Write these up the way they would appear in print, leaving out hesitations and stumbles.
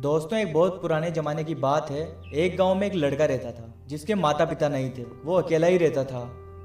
दोस्तों, एक बहुत पुराने जमाने की बात है। एक गांव में एक लड़का रहता था जिसके माता पिता नहीं थे। वो अकेला ही रहता था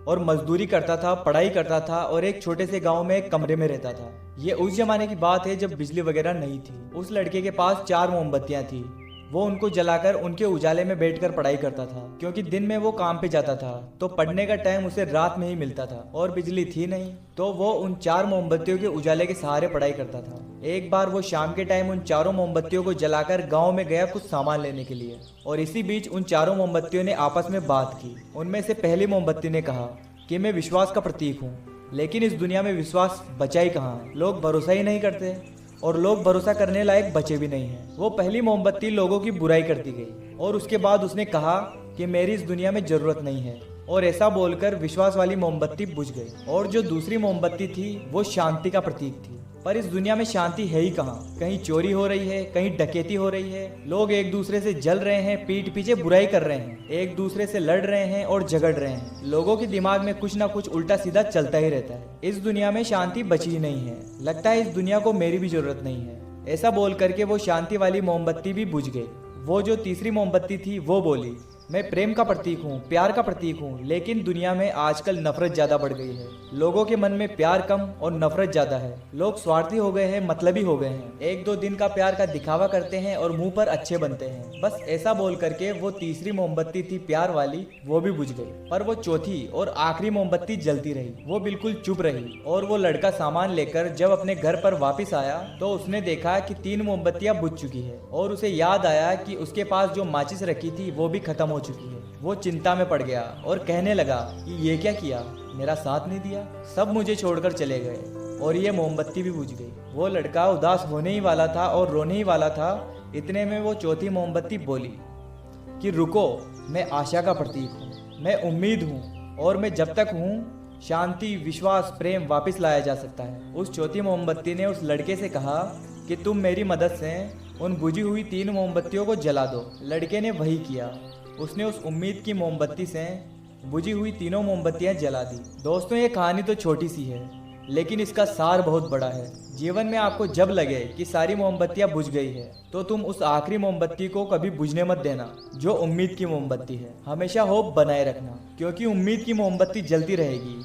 और मजदूरी करता था, पढ़ाई करता था और एक छोटे से गांव में एक कमरे में रहता था। ये उस जमाने की बात है जब बिजली वगैरह नहीं थी। उस लड़के के पास 4 मोमबत्तियां थी। वो उनको जलाकर उनके उजाले में बैठकर पढ़ाई करता था, क्योंकि दिन में वो काम पे जाता था तो पढ़ने का टाइम उसे रात में ही मिलता था और बिजली थी नहीं, तो वो उन 4 मोमबत्तियों के उजाले के सहारे पढ़ाई करता था। एक बार वो शाम के टाइम उन चारों मोमबत्तियों को जलाकर गांव में गया कुछ सामान लेने के लिए, और इसी बीच उन चारों मोमबत्तियों ने आपस में बात की। उनमें से पहली मोमबत्ती ने कहा कि मैं विश्वास का प्रतीक हूँ, लेकिन इस दुनिया में विश्वास बचा ही कहाँ है। लोग भरोसा ही नहीं करते और लोग भरोसा करने लायक बचे भी नहीं हैं। वो पहली मोमबत्ती लोगों की बुराई करती गई और उसके बाद उसने कहा कि मेरी इस दुनिया में जरूरत नहीं है, और ऐसा बोलकर विश्वास वाली मोमबत्ती बुझ गई। और जो दूसरी मोमबत्ती थी वो शांति का प्रतीक थी। पर इस दुनिया में शांति है ही कहाँ। कहीं चोरी हो रही है, कहीं डकैती हो रही है, लोग एक दूसरे से जल रहे हैं, पीठ पीछे बुराई कर रहे हैं, एक दूसरे से लड़ रहे हैं और झगड़ रहे हैं। लोगों के दिमाग में कुछ ना कुछ उल्टा सीधा चलता ही रहता है। इस दुनिया में शांति बची ही नहीं है। लगता है इस दुनिया को मेरी भी जरूरत नहीं है। ऐसा बोल करके वो शांति वाली मोमबत्ती भी बुझ गई। वो जो तीसरी मोमबत्ती थी वो बोली, मैं प्रेम का प्रतीक हूँ, प्यार का प्रतीक हूँ, लेकिन दुनिया में आजकल नफरत ज्यादा बढ़ गई है। लोगों के मन में प्यार कम और नफरत ज्यादा है। लोग स्वार्थी हो गए हैं, मतलबी हो गए हैं, 1-2 दिन का प्यार का दिखावा करते हैं और मुंह पर अच्छे बनते हैं। बस ऐसा बोल करके वो तीसरी मोमबत्ती थी प्यार वाली, वो भी बुझ गई। पर वो चौथी और आखिरी मोमबत्ती जलती रही। वो बिल्कुल चुप रही। और वो लड़का सामान लेकर जब अपने घर पर वापिस आया तो उसने देखा कि 3 मोमबत्तियां बुझ चुकी है, और उसे याद आया कि उसके पास जो माचिस रखी थी वो भी खत्म हो चुकी है। वो चिंता में पड़ गया और कहने लगा कि ये क्या किया, मेरा साथ नहीं दिया, सब मुझे छोड़कर चले गए और ये मोमबत्ती भी बुझ गई। वो लड़का उदास होने ही वाला था और रोने ही वाला था। इतने में वो चौथी मोमबत्ती बोली कि रुको, मैं आशा का प्रतीक हूँ, मैं उम्मीद हूँ, और मैं जब तक हूँ शांति, विश्वास, प्रेम वापस लाया जा सकता है। उस चौथी मोमबत्ती ने उस लड़के से कहा कि तुम मेरी मदद से उन बुझी हुई 3 मोमबत्तियों को जला दो। लड़के ने वही किया। उसने उस उम्मीद की मोमबत्ती से बुझी हुई तीनों मोमबत्तियां जला दी। दोस्तों, ये कहानी तो छोटी सी है, लेकिन इसका सार बहुत बड़ा है। जीवन में आपको जब लगे कि सारी मोमबत्तियां बुझ गई है, तो तुम उस आखिरी मोमबत्ती को कभी बुझने मत देना, जो उम्मीद की मोमबत्ती है। हमेशा होप बनाए रखना, क्योंकि उम्मीद की मोमबत्ती जलती रहेगी।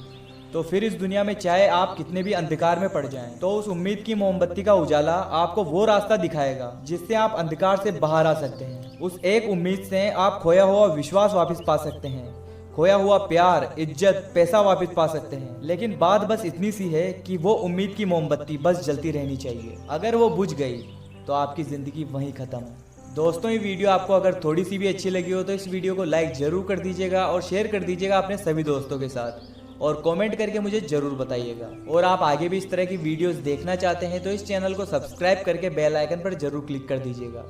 तो फिर इस दुनिया में चाहे आप कितने भी अंधकार में पड़ जाएं, तो उस उम्मीद की मोमबत्ती का उजाला आपको वो रास्ता दिखाएगा जिससे आप अंधकार से बाहर आ सकते हैं। उस एक उम्मीद से आप खोया हुआ विश्वास वापस पा सकते हैं, खोया हुआ प्यार, इज्जत, पैसा वापस पा सकते हैं। लेकिन बात बस इतनी सी है कि वो उम्मीद की मोमबत्ती बस जलती रहनी चाहिए। अगर वो बुझ गई तो आपकी ज़िंदगी वहीं ख़त्म है। दोस्तों, ये वीडियो आपको अगर थोड़ी सी भी अच्छी लगी हो तो इस वीडियो को लाइक ज़रूर कर दीजिएगा और शेयर कर दीजिएगा अपने सभी दोस्तों के साथ, और कमेंट करके मुझे ज़रूर बताइएगा। और आप आगे भी इस तरह की वीडियोस देखना चाहते हैं तो इस चैनल को सब्सक्राइब करके बेल आइकन पर ज़रूर क्लिक कर दीजिएगा।